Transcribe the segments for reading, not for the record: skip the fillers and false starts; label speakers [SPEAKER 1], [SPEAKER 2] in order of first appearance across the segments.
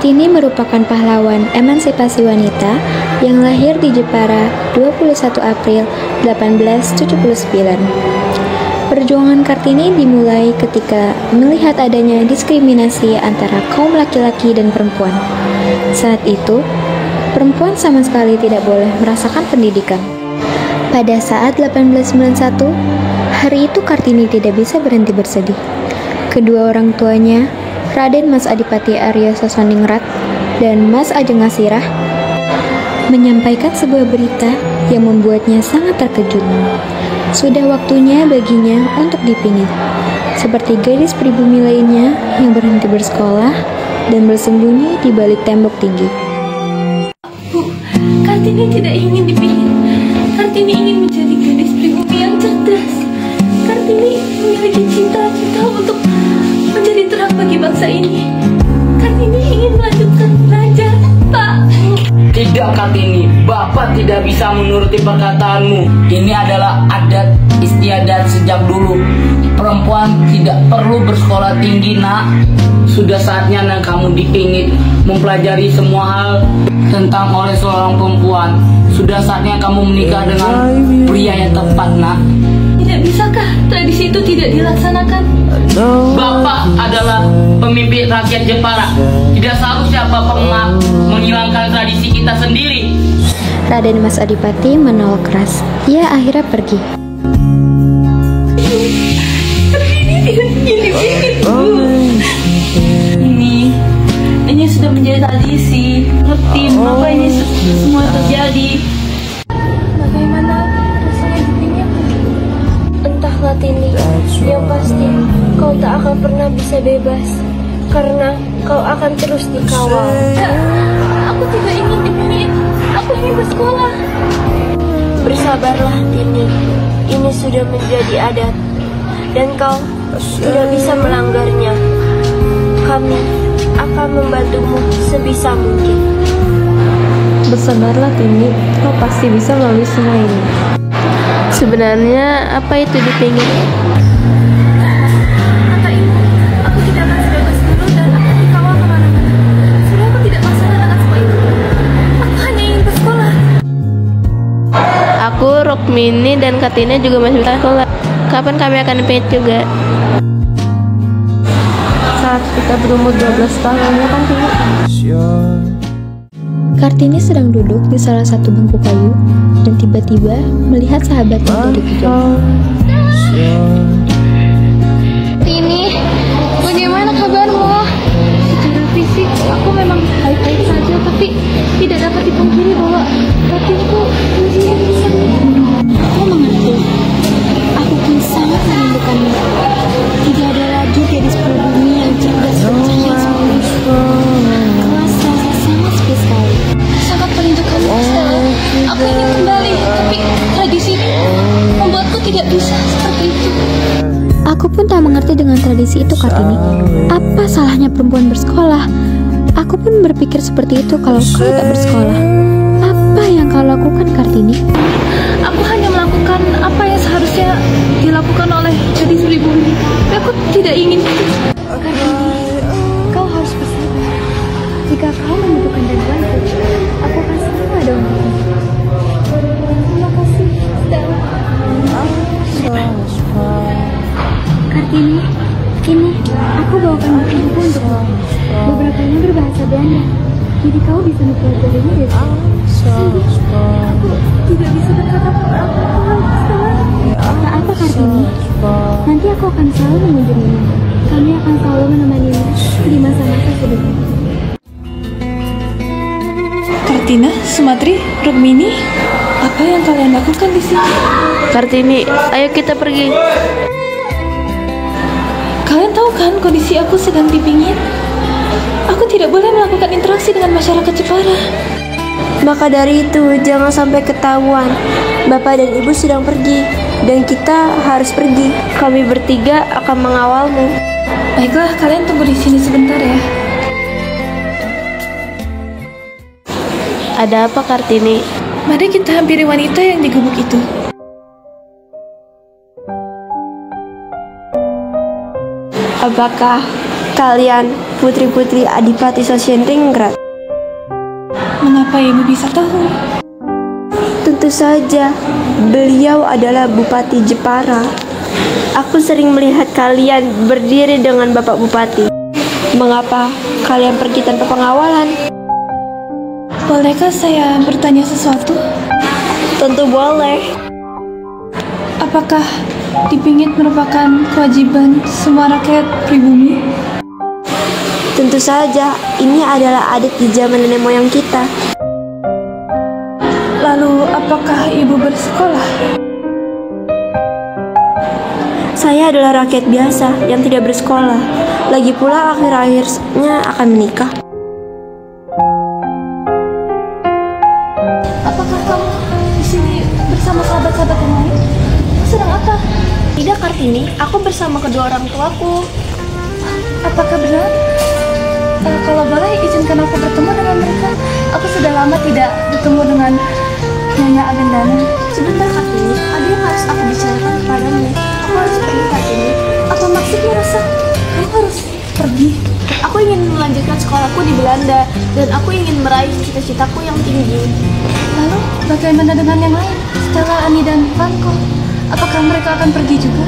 [SPEAKER 1] Kartini merupakan pahlawan emansipasi wanita yang lahir di Jepara 21 April 1879. Perjuangan Kartini dimulai ketika melihat adanya diskriminasi antara kaum laki-laki dan perempuan. Saat itu, perempuan sama sekali tidak boleh merasakan pendidikan. Pada saat 1891, hari itu Kartini tidak bisa berhenti bersedih. Kedua orang tuanya, Raden Mas Adipati Arya Sasoningrat dan Mas Ajeng Asirah, menyampaikan sebuah berita yang membuatnya sangat terkejut. Sudah waktunya baginya untuk dipingit, seperti gadis pribumi lainnya yang berhenti bersekolah dan bersembunyi di balik tembok tinggi.
[SPEAKER 2] Bu, Kartini tidak ingin dipingit. Kartini ingin menjadi gadis pribumi yang cerdas. Kartini memiliki cita-cita untuk menjadi terang bagi bangsa ini. Kartini ingin melanjutkan belajar, Pak.
[SPEAKER 3] Tidak, Kartini, Bapak tidak bisa menuruti perkataanmu. Ini adalah adat istiadat sejak dulu. Perempuan tidak perlu bersekolah tinggi, nak. Sudah saatnya nak kamu dipingit mempelajari semua hal tentang oleh seorang perempuan. Sudah saatnya kamu menikah dengan pria yang tepat, nak.
[SPEAKER 2] Tidak bisakah tradisi itu tidak dilaksanakan?
[SPEAKER 3] Bapak adalah pemimpin rakyat Jepara. Tidak seharusnya Bapak menghilangkan tradisi kita sendiri.
[SPEAKER 1] Raden Mas Adipati menolak keras. Ia akhirnya pergi.
[SPEAKER 2] Kartini tidak ingin dipingit, Bu. Ini sudah menjadi tradisi. Ngerti mengapa ini semua terjadi? Bagaimana rasanya dipingit?
[SPEAKER 4] Entahlah Tini, yang pasti kau tak akan pernah bisa bebas karena kau akan terus dikawal.
[SPEAKER 2] Aku tidak ingin dipingit. Aku ingin bersekolah.
[SPEAKER 4] Bersabarlah Tini, ini sudah menjadi adat dan kau tidak bisa melanggarnya. Kami akan membantumu sebisa mungkin.
[SPEAKER 5] Bersabarlah Tini, kau pasti bisa melalui semua ini.
[SPEAKER 6] Sebenarnya apa itu dipingit?
[SPEAKER 2] Kata ibu, aku tidak akan sebebas dulu dan akan dikawal kemana-mana. Sudah aku tidak melaksanakan semua itu. Aku hanya ingin bersekolah.
[SPEAKER 6] Aku, Rukmini, dan Kartini juga masih bisa sekolah. Kapan kami akan dipingit juga?
[SPEAKER 5] Saat kita berumur 12 tahun, ya kan Tini?
[SPEAKER 1] Kartini sedang duduk di salah satu bangku kayu dan tiba-tiba melihat sahabatnya dari kejauhan.
[SPEAKER 4] Tini, bagaimana kabarmu?
[SPEAKER 2] Secara fisik, aku memang baik-baik saja, tapi tidak dapat dipungkiri bahwa batinku menjadi pisang.
[SPEAKER 1] Kau mengerti? Aku pun sangat merindukanmu. Tidak ada lagi gadis pribumi yang cerdas dan ceria seperti kelas rasa sangat sepi sekali.
[SPEAKER 2] Sangat merindukanmu, Stella. Aku ingin kembali, tapi tradisi ini membuatku tidak bisa seperti itu.
[SPEAKER 1] Aku pun tak mengerti dengan tradisi itu, Kartini. Apa salahnya perempuan bersekolah? Aku pun berpikir seperti itu kalau kau tak bersekolah. Apa yang kau lakukan, Kartini?
[SPEAKER 2] Aku hanya melakukan apa yang seharusnya dilakukan oleh gadis pribumi. Tapi aku tidak ingin itu.
[SPEAKER 1] Kartini, kau harus bersabar. Jika kau membutuhkan bantuanku, aku akan selalu ada untukmu. Terima kasih, Stella. Kartini, ini aku bawakan buku untukmu. Beberapanya berbahasa Belanda, jadi kau bisa mempelajarinya dari sini.
[SPEAKER 2] Aku tidak bisa berkata apa-apa, Stella.
[SPEAKER 1] Tak apa, Kartini. Nanti aku akan selalu mengunjungimu. Kami akan selalu menemanimu di masa-masa sudahmu.
[SPEAKER 2] Kartina, Sumatri, Rukmini, apa yang kalian lakukan di sini?
[SPEAKER 6] Kartini, ayo kita pergi.
[SPEAKER 2] Kalian tahu kan kondisi aku sedang dipingit? Aku tidak boleh melakukan interaksi dengan masyarakat Jepara.
[SPEAKER 4] Maka dari itu, jangan sampai ketahuan. Bapak dan Ibu sedang pergi, dan kita harus pergi. Kami bertiga akan mengawalmu.
[SPEAKER 2] Baiklah, kalian tunggu di sini sebentar ya.
[SPEAKER 6] Ada apa, Kartini?
[SPEAKER 2] Mari kita hampiri wanita yang di gubuk itu.
[SPEAKER 4] Apakah kalian putri-putri Adipati Sosyentingrat.
[SPEAKER 2] Mengapa ibu bisa tahu?
[SPEAKER 4] Tentu saja, beliau adalah Bupati Jepara. Aku sering melihat kalian berdiri dengan Bapak Bupati. Mengapa kalian pergi tanpa pengawalan?
[SPEAKER 2] Bolehkah saya bertanya sesuatu?
[SPEAKER 4] Tentu boleh.
[SPEAKER 2] Apakah dipingit merupakan kewajiban semua rakyat pribumi?
[SPEAKER 4] Tentu saja, ini adalah adat di zaman nenek moyang kita.
[SPEAKER 2] Lalu apakah ibu bersekolah?
[SPEAKER 4] Saya adalah rakyat biasa yang tidak bersekolah. Lagi pula akhir-akhirnya akan menikah.
[SPEAKER 2] Apakah kamu di sini bersama sahabat-sahabat yang lain? Sedang apa?
[SPEAKER 4] Tidak, Kartini. Aku bersama kedua orang tuaku.
[SPEAKER 2] Apakah benar? Kalau boleh izinkan aku bertemu dengan mereka. Aku sudah lama tidak bertemu dengan Nyonya Agendana.
[SPEAKER 4] Sebentar, Kartini. Ada yang harus aku bicarakan kepadamu. Aku harus pergi, Kartini.
[SPEAKER 2] Apa maksudnya, Rasa? Kamu harus pergi?
[SPEAKER 4] Aku ingin melanjutkan sekolahku di Belanda dan aku ingin meraih cita-citaku yang tinggi.
[SPEAKER 2] Lalu bagaimana dengan yang lain? Stella, Ani, dan Franco? Apakah mereka akan pergi juga?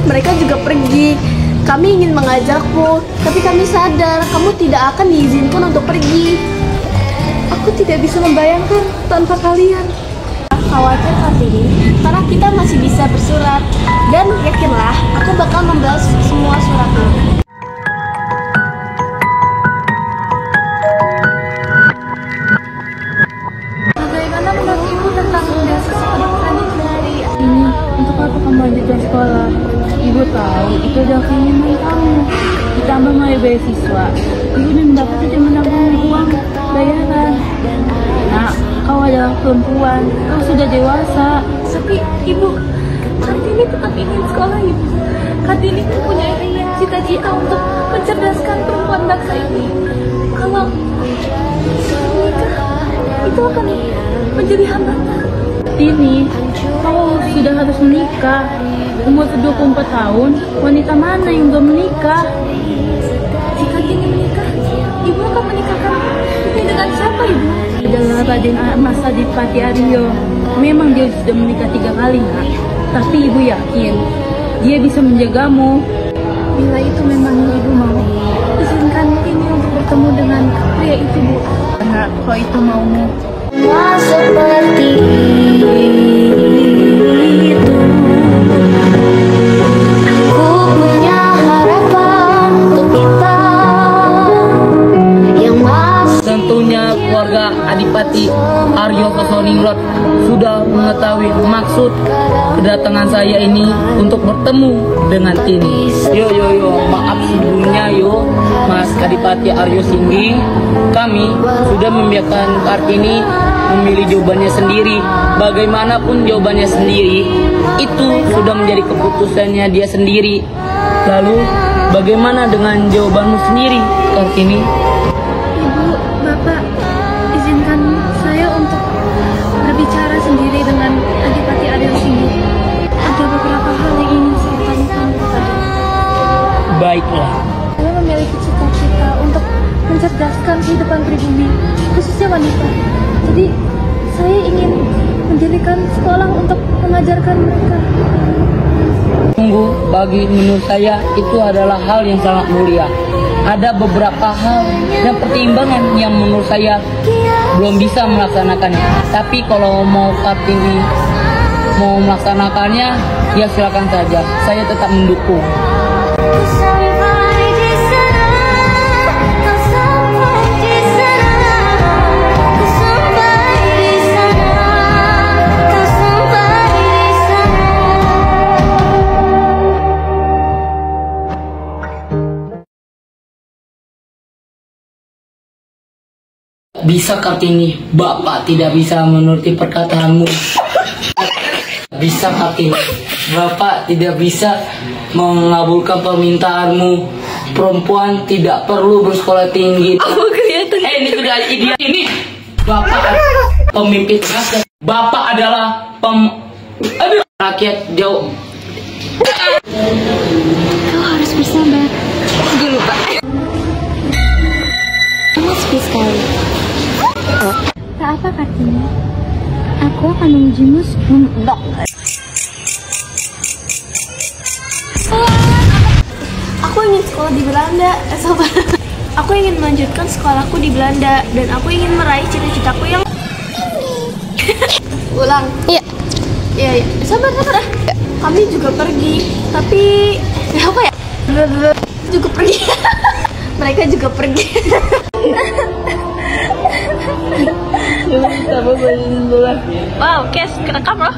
[SPEAKER 4] Mereka juga pergi. Kami ingin mengajakmu, tapi kami sadar kamu tidak akan diizinkan untuk pergi.
[SPEAKER 2] Aku tidak bisa membayangkan tanpa kalian.
[SPEAKER 4] Khawatir, Kartini, karena kita masih bisa bersurat. Dan yakinlah, aku bakal membalas semua suratmu.
[SPEAKER 2] Bagaimana menurut ibu tentang beasiswa ini? Ini untuk apa kamu lanjutkan sekolah? Ibu tahu itu adalah keinginan kamu. Ditambah mau beasiswa, ibu dan bapak tidak menanggung uang bayaran. Nah, kau adalah perempuan, kau sudah dewasa. Tapi ibu, Kartini tetap ingin sekolah, ibu. Kartini mempunyai cita-cita untuk mencerdaskan perempuan bangsa ini. Kalau menikah, itu akan menjadi hambatan. Kartini, kau sudah harus menikah. Umur 24 tahun, wanita mana yang belum menikah? Jika Kartini menikah, ibu akan menikahkan Kartini dengan siapa, ibu? Adalah Raden Mas Adipati Aryo. Memang dia sudah menikah 3 kali, nak. Tapi ibu yakin dia bisa menjagamu. Bila itu memang yang ibu mau, izinkan ini untuk bertemu dengan pria itu, bu. Karena kalau itu maumu.
[SPEAKER 7] Seperti itu, aku punya harapan untuk kita yang masih.
[SPEAKER 3] Tentunya keluarga Adipati Aryo Sosyentingrat sudah mengetahui maksud kedatangan saya ini untuk bertemu dengan Tini. Yo, maaf sebelumnya Mas Adipati Aryo Singgi. Kami sudah membiarkan Kartini memilih jawabannya sendiri. Bagaimanapun jawabannya sendiri, itu sudah menjadi keputusannya dia sendiri. Lalu bagaimana dengan jawabanmu sendiri, Kartini?
[SPEAKER 2] Ibu, Bapak, izinkan saya untuk berbicara sendiri dengan Adipati Aryo Singgi. Ada beberapa hal yang ingin saya tanyakan kepada.
[SPEAKER 3] Baiklah.
[SPEAKER 2] Saya memiliki cita-cita untuk mencerdaskan kehidupan pribumi, khususnya wanita. Jadi, saya ingin mendirikan sekolah untuk mengajarkan mereka.
[SPEAKER 3] Sungguh, menurut saya itu adalah hal yang sangat mulia. Ada beberapa hal dan pertimbangan yang menurut saya belum bisa melaksanakannya. Tapi kalau mau Kartini mau melaksanakannya, ya silakan saja. Saya tetap mendukung. Bisa Kartini, Bapak tidak bisa menuruti perkataanmu. Bisa Kartini, Bapak tidak bisa mengabulkan permintaanmu. Perempuan tidak perlu bersekolah tinggi.
[SPEAKER 2] Aku kelihatan.
[SPEAKER 3] Ini sudah ideal ini. Bapak pemimpin rakyat. Bapak adalah rakyat jauh.
[SPEAKER 7] Kau harus bersabar. Gue lupa.
[SPEAKER 1] Aku akan mengujimu.
[SPEAKER 4] Aku ingin sekolah di Belanda. Sabar. Aku ingin melanjutkan sekolahku di Belanda dan aku ingin meraih cita-citaku yang ulang.
[SPEAKER 6] Iya.
[SPEAKER 4] Iya, iya. Sabar. Kami juga pergi, tapi apa ya? Juga pergi. Mereka juga pergi. Wow, Kes, kerekam loh.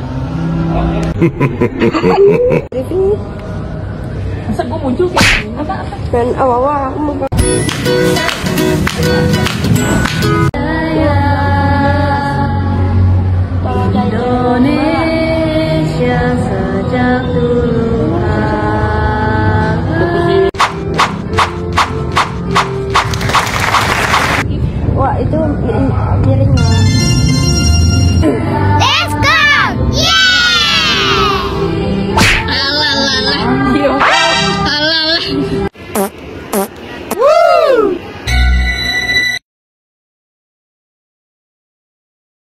[SPEAKER 2] Masa gue muncul sih?
[SPEAKER 4] Dan awal-awal aku mau